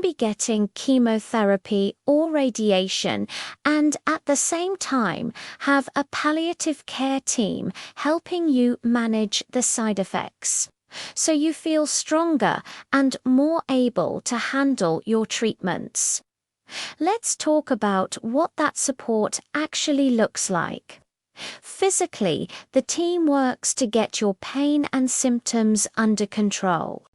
be getting chemotherapy or radiation and at the same time have a palliative care team helping you manage the side effects, so you feel stronger and more able to handle your treatments. Let's talk about what that support actually looks like. Physically, the team works to get your pain and symptoms under control.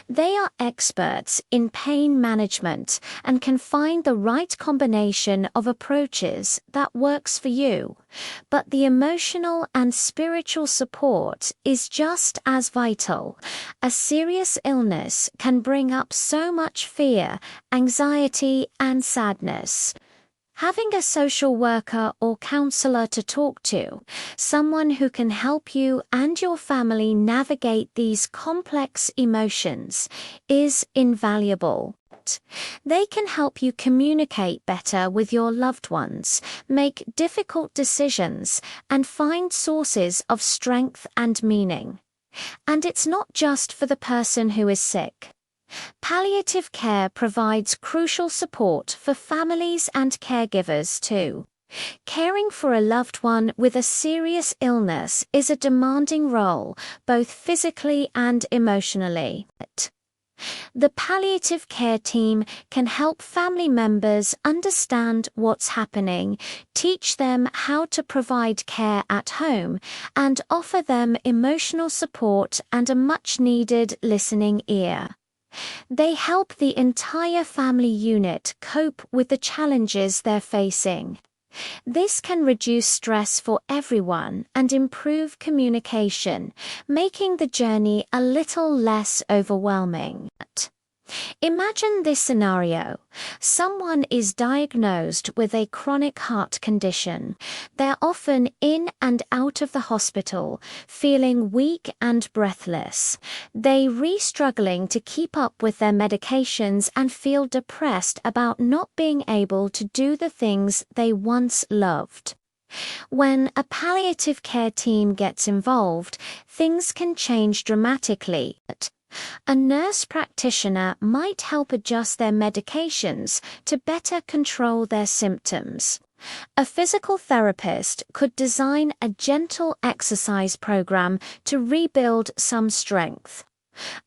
They are experts in pain management and can find the right combination of approaches that works for you. But the emotional and spiritual support is just as vital. A serious illness can bring up so much fear, anxiety, and sadness. Having a social worker or counselor to talk to, someone who can help you and your family navigate these complex emotions, is invaluable. They can help you communicate better with your loved ones, make difficult decisions, and find sources of strength and meaning. And it's not just for the person who is sick. Palliative care provides crucial support for families and caregivers too. Caring for a loved one with a serious illness is a demanding role, both physically and emotionally. The palliative care team can help family members understand what's happening, teach them how to provide care at home, and offer them emotional support and a much-needed listening ear. They help the entire family unit cope with the challenges they're facing. This can reduce stress for everyone and improve communication, making the journey a little less overwhelming. Imagine this scenario. Someone is diagnosed with a chronic heart condition. They're often in and out of the hospital, feeling weak and breathless. They struggling to keep up with their medications and feel depressed about not being able to do the things they once loved. When a palliative care team gets involved, things can change dramatically. A nurse practitioner might help adjust their medications to better control their symptoms. A physical therapist could design a gentle exercise program to rebuild some strength.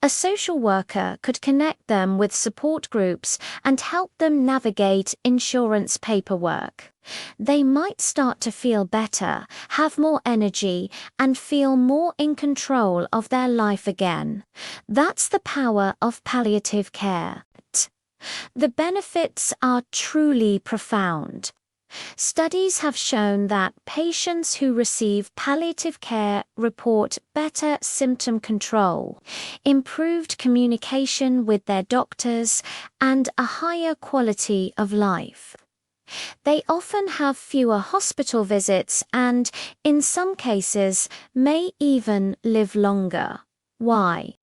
A social worker could connect them with support groups and help them navigate insurance paperwork. They might start to feel better, have more energy, and feel more in control of their life again. That's the power of palliative care. The benefits are truly profound. Studies have shown that patients who receive palliative care report better symptom control, improved communication with their doctors, and a higher quality of life. They often have fewer hospital visits and, in some cases, may even live longer. Why?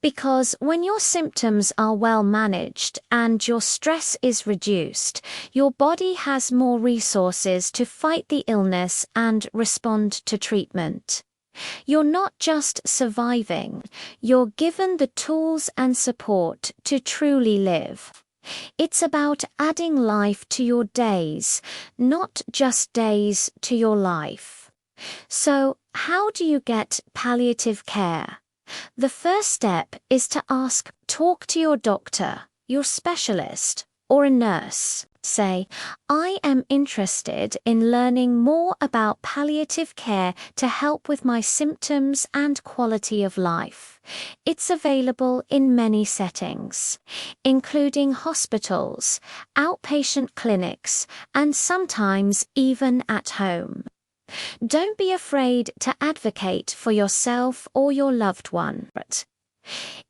Because when your symptoms are well managed and your stress is reduced, your body has more resources to fight the illness and respond to treatment. You're not just surviving, you're given the tools and support to truly live. It's about adding life to your days, not just days to your life. So, how do you get palliative care? The first step is to talk to your doctor, your specialist, or a nurse. Say, I am interested in learning more about palliative care to help with my symptoms and quality of life. It's available in many settings, including hospitals, outpatient clinics, and sometimes even at home. Don't be afraid to advocate for yourself or your loved one.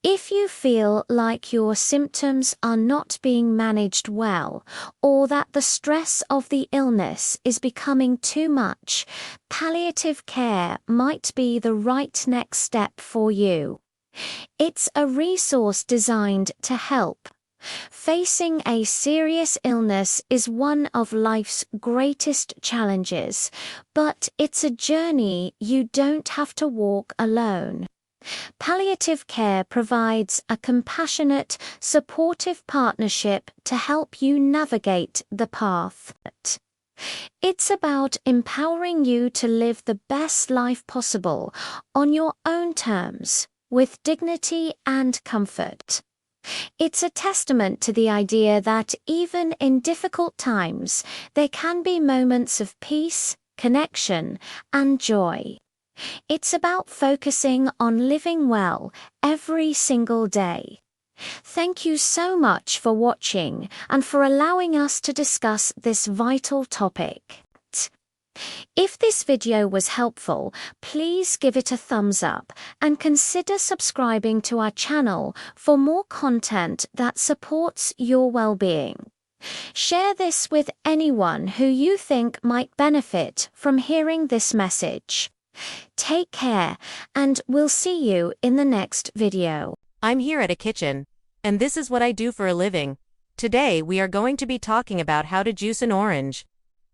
If you feel like your symptoms are not being managed well, or that the stress of the illness is becoming too much, palliative care might be the right next step for you. It's a resource designed to help. Facing a serious illness is one of life's greatest challenges, but it's a journey you don't have to walk alone. Palliative care provides a compassionate, supportive partnership to help you navigate the path. It's about empowering you to live the best life possible on your own terms, with dignity and comfort. It's a testament to the idea that even in difficult times, there can be moments of peace, connection, and joy. It's about focusing on living well every single day. Thank you so much for watching and for allowing us to discuss this vital topic. If this video was helpful, please give it a thumbs up and consider subscribing to our channel for more content that supports your well-being. Share this with anyone who you think might benefit from hearing this message. Take care, and we'll see you in the next video. I'm here at a kitchen, and this is what I do for a living. Today we are going to be talking about how to juice an orange.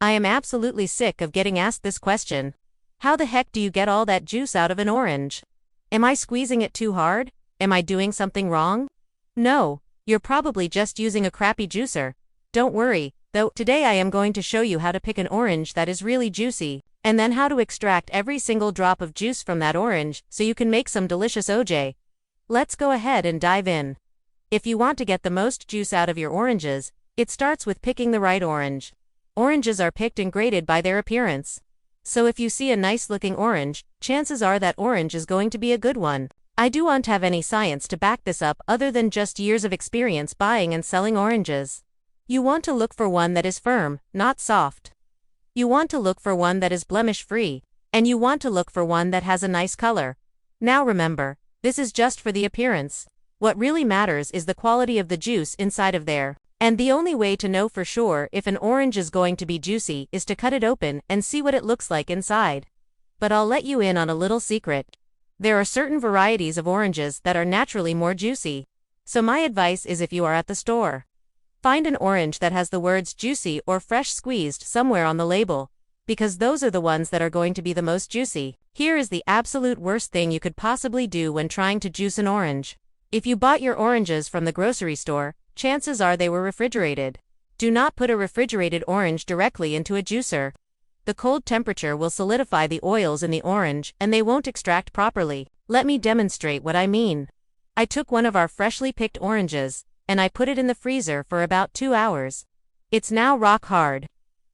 I am absolutely sick of getting asked this question. How the heck do you get all that juice out of an orange? Am I squeezing it too hard? Am I doing something wrong? No, you're probably just using a crappy juicer. Don't worry, though, today I am going to show you how to pick an orange that is really juicy, and then how to extract every single drop of juice from that orange so you can make some delicious OJ. Let's go ahead and dive in. If you want to get the most juice out of your oranges, it starts with picking the right orange. Oranges are picked and graded by their appearance. So if you see a nice-looking orange, chances are that orange is going to be a good one. I don't have any science to back this up other than just years of experience buying and selling oranges. You want to look for one that is firm, not soft. You want to look for one that is blemish-free, and you want to look for one that has a nice color. Now remember, this is just for the appearance. What really matters is the quality of the juice inside of there. And the only way to know for sure if an orange is going to be juicy is to cut it open and see what it looks like inside. But I'll let you in on a little secret. There are certain varieties of oranges that are naturally more juicy. So my advice is, if you are at the store, find an orange that has the words juicy or fresh squeezed somewhere on the label, because those are the ones that are going to be the most juicy. Here is the absolute worst thing you could possibly do when trying to juice an orange. If you bought your oranges from the grocery store, chances are they were refrigerated. Do not put a refrigerated orange directly into a juicer. The cold temperature will solidify the oils in the orange and they won't extract properly. Let me demonstrate what I mean. I took one of our freshly picked oranges, and I put it in the freezer for about 2 hours. It's now rock hard.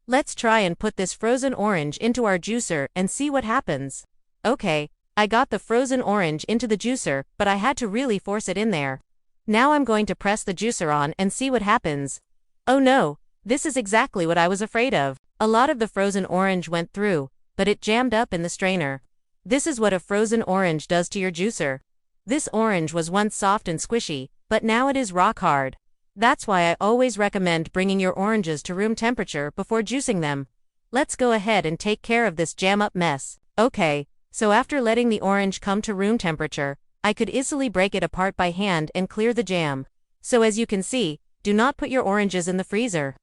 Let's try and put this frozen orange into our juicer and see what happens. Okay, I got the frozen orange into the juicer, but I had to really force it in there. Now I'm going to press the juicer on and see what happens. Oh no, this is exactly what I was afraid of. A lot of the frozen orange went through, but it jammed up in the strainer. This is what a frozen orange does to your juicer. This orange was once soft and squishy, but now it is rock hard. That's why I always recommend bringing your oranges to room temperature before juicing them. Let's go ahead and take care of this jam-up mess. Okay, so after letting the orange come to room temperature, I could easily break it apart by hand and clear the jam. So as you can see, do not put your oranges in the freezer.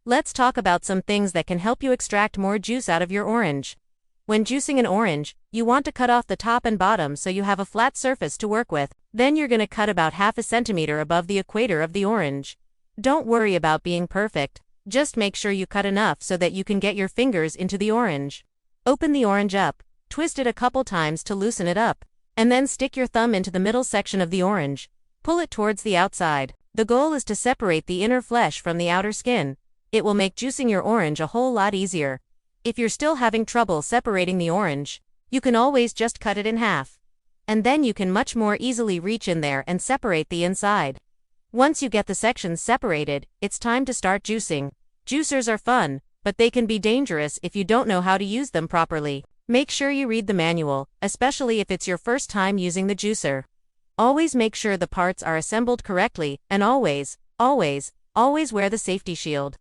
Let's talk about some things that can help you extract more juice out of your orange. When juicing an orange, you want to cut off the top and bottom so you have a flat surface to work with. Then you're going to cut about ½ centimeter above the equator of the orange. Don't worry about being perfect, just make sure you cut enough so that you can get your fingers into the orange. Open the orange up, twist it a couple times to loosen it up, and then stick your thumb into the middle section of the orange. Pull it towards the outside. The goal is to separate the inner flesh from the outer skin. It will make juicing your orange a whole lot easier. If you're still having trouble separating the orange, you can always just cut it in half. And then you can much more easily reach in there and separate the inside. Once you get the sections separated, it's time to start juicing. Juicers are fun, but they can be dangerous if you don't know how to use them properly. Make sure you read the manual, especially if it's your first time using the juicer. Always make sure the parts are assembled correctly, and always wear the safety shield.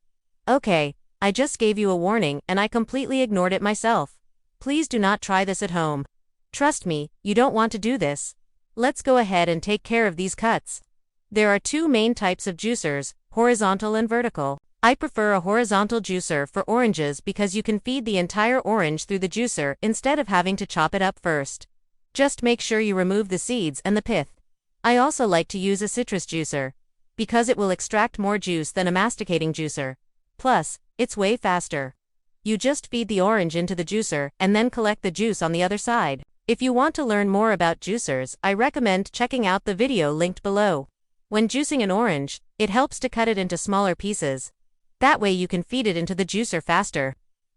Okay, I just gave you a warning and I completely ignored it myself. Please do not try this at home. Trust me, you don't want to do this. Let's go ahead and take care of these cuts. There are two main types of juicers, horizontal and vertical. I prefer a horizontal juicer for oranges because you can feed the entire orange through the juicer instead of having to chop it up first. Just make sure you remove the seeds and the pith. I also like to use a citrus juicer, because it will extract more juice than a masticating juicer. Plus, it's way faster. You just feed the orange into the juicer and then collect the juice on the other side. If you want to learn more about juicers, I recommend checking out the video linked below. When juicing an orange, it helps to cut it into smaller pieces. That way you can feed it into the juicer faster.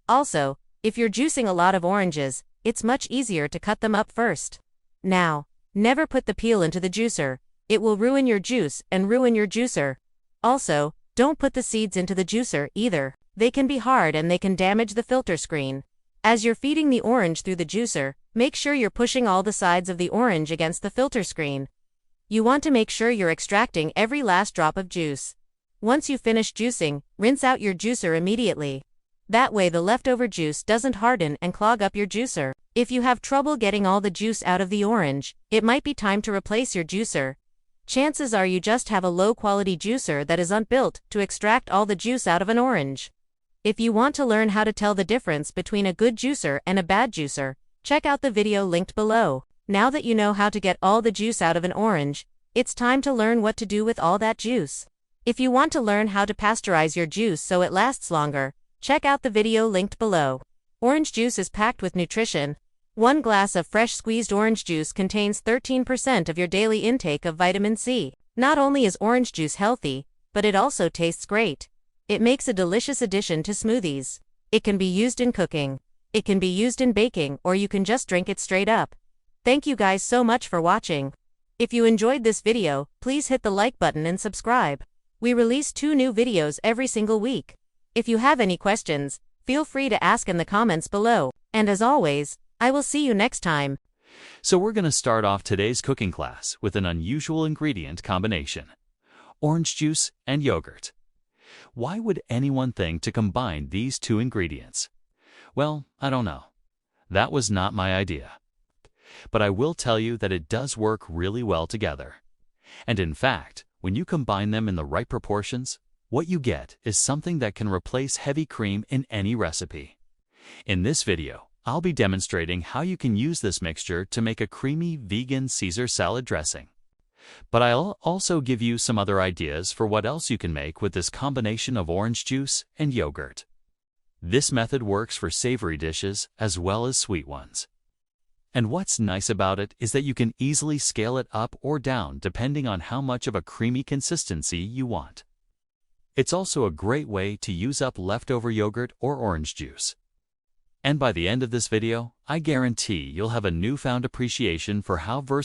Also, if you're juicing a lot of oranges, it's much easier to cut them up first. Now, never put the peel into the juicer. It will ruin your juice and ruin your juicer. Also, don't put the seeds into the juicer either. They can be hard and they can damage the filter screen. As you're feeding the orange through the juicer, make sure you're pushing all the sides of the orange against the filter screen. You want to make sure you're extracting every last drop of juice. Once you finish juicing, rinse out your juicer immediately. That way the leftover juice doesn't harden and clog up your juicer. If you have trouble getting all the juice out of the orange, it might be time to replace your juicer. Chances are you just have a low-quality juicer that is unbuilt to extract all the juice out of an orange. If you want to learn how to tell the difference between a good juicer and a bad juicer, check out the video linked below. Now that you know how to get all the juice out of an orange, it's time to learn what to do with all that juice. If you want to learn how to pasteurize your juice so it lasts longer, check out the video linked below. Orange juice is packed with nutrition. 1 glass of fresh squeezed orange juice contains 13% of your daily intake of vitamin C. Not only is orange juice healthy, but it also tastes great. It makes a delicious addition to smoothies. It can be used in cooking. It can be used in baking, or you can just drink it straight up. Thank you guys so much for watching. If you enjoyed this video, please hit the like button and subscribe. We release 2 new videos every single week. If you have any questions, feel free to ask in the comments below. And as always, I will see you next time. So we're going to start off today's cooking class with an unusual ingredient combination: orange juice and yogurt. Why would anyone think to combine these 2 ingredients? Well, I don't know. That was not my idea. But I will tell you that it does work really well together. And in fact, when you combine them in the right proportions, what you get is something that can replace heavy cream in any recipe. In this video, I'll be demonstrating how you can use this mixture to make a creamy vegan Caesar salad dressing. But I'll also give you some other ideas for what else you can make with this combination of orange juice and yogurt. This method works for savory dishes as well as sweet ones. And what's nice about it is that you can easily scale it up or down depending on how much of a creamy consistency you want. It's also a great way to use up leftover yogurt or orange juice. And by the end of this video, I guarantee you'll have a newfound appreciation for how versatile